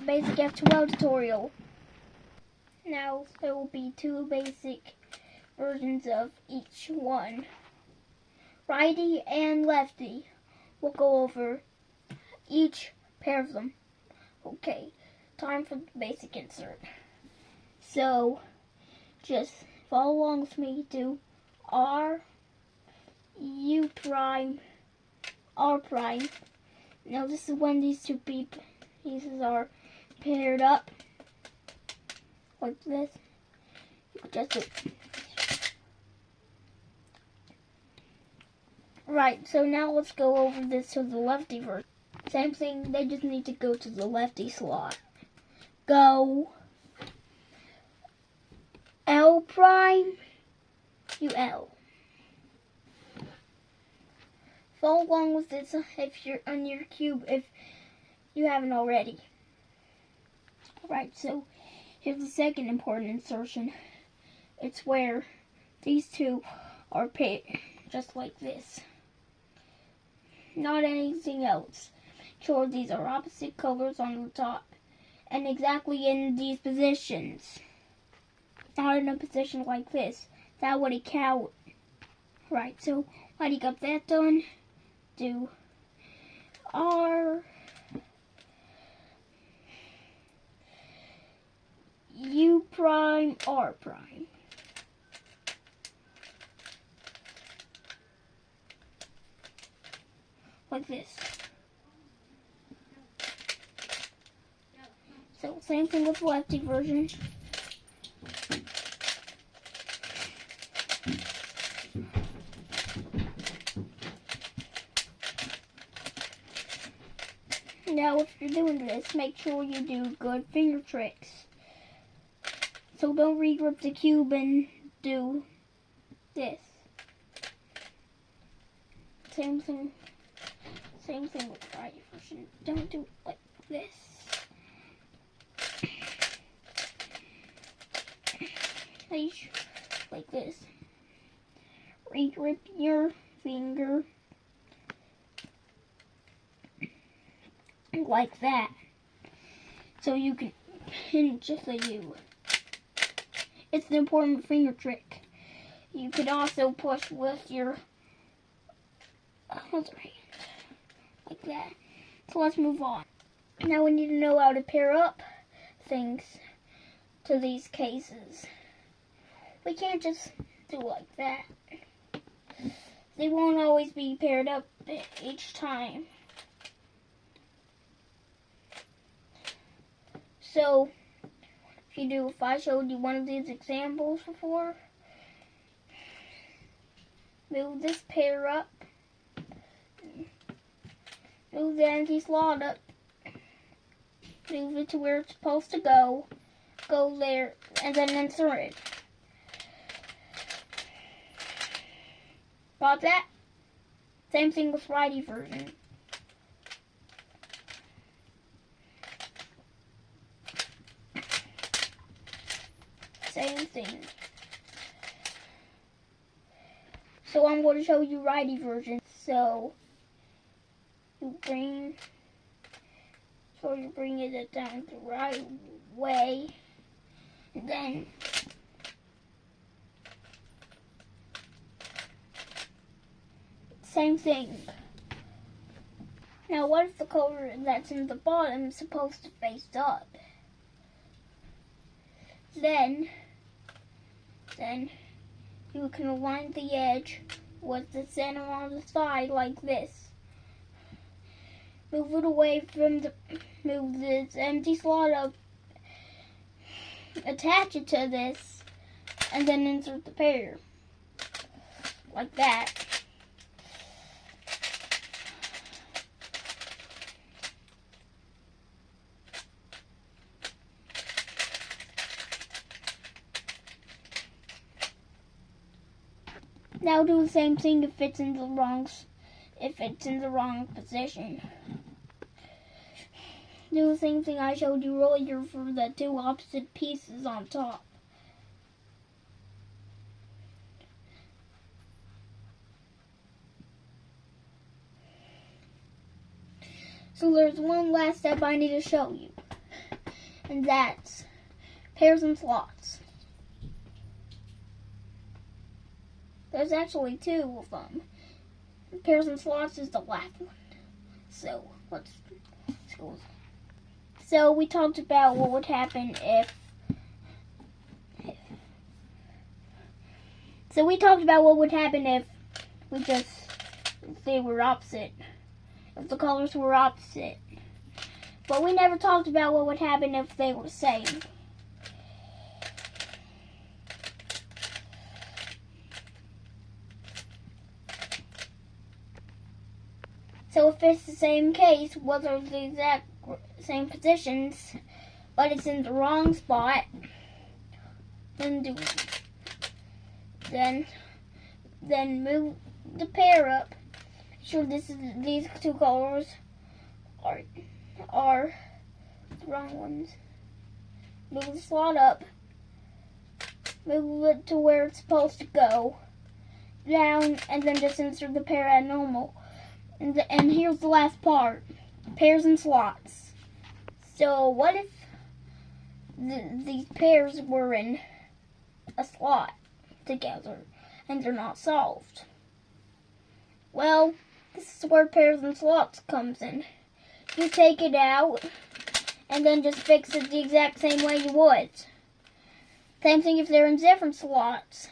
basic F2l tutorial. Now there will be two basic versions of each one. Righty and lefty. We'll go over each pair of them. Okay, time for the basic insert. So just follow along with me. Do R, U prime, R prime. Now this is when these two pieces are paired up like this. You could just do. Right, so now let's go over this to the lefty version. Same thing, they just need to go to the lefty slot. Go L prime, UL. Follow along with this if you're on your cube if you haven't already. Right, so here's the second important insertion. It's where these two are paired just like this. Not anything else. Sure, these are opposite colors on the top and exactly in these positions. Not in a position like this. That would count. Right, so why do you got that done? Do R, U prime, R prime. Like this. So same thing with the lefty version. Now if you're doing this, make sure you do good finger tricks. So don't regrip the cube and do this. Same thing with the right version. Don't do it like this. Like this. Regrip your finger like that. So you can pinch just a U. It's an important finger trick. You could also push with your other hand. Like that. So let's move on. Now we need to know how to pair up things to these cases. We can't just do like that. They won't always be paired up each time. So if I showed you one of these examples before, move this pair up. Move the empty slot up. Move it to where it's supposed to go. Go there and then insert it. Got that? Same thing with righty version. Same thing. So I'm going to show you righty version. So you bring it down the right way, and then same thing. Now what if the color that's in the bottom is supposed to face up? Then you can align the edge with the center on the side like this. Move it away from move this empty slot up, attach it to this, and then insert the pair. Like that. Now do the same thing if it's in the wrong position. Do the same thing I showed you earlier for the two opposite pieces on top. So there's one last step I need to show you. and that's pairs and slots. There's actually two of them. Pairs and slots is the last one. So let's go. So we talked about what would happen if they were opposite. If the colors were opposite. But we never talked about what would happen if they were the same. So if it's the same case, whether the exact same positions, but it's in the wrong spot, then move the pair up. Sure, these two colors are the wrong ones. Move the slot up. Move it to where it's supposed to go. Down, and then just insert the pair at normal. And here's the last part. Pairs and slots. So what if these pairs were in a slot together and they're not solved? Well, this is where pairs and slots comes in. You take it out and then just fix it the exact same way you would. Same thing if they're in different slots.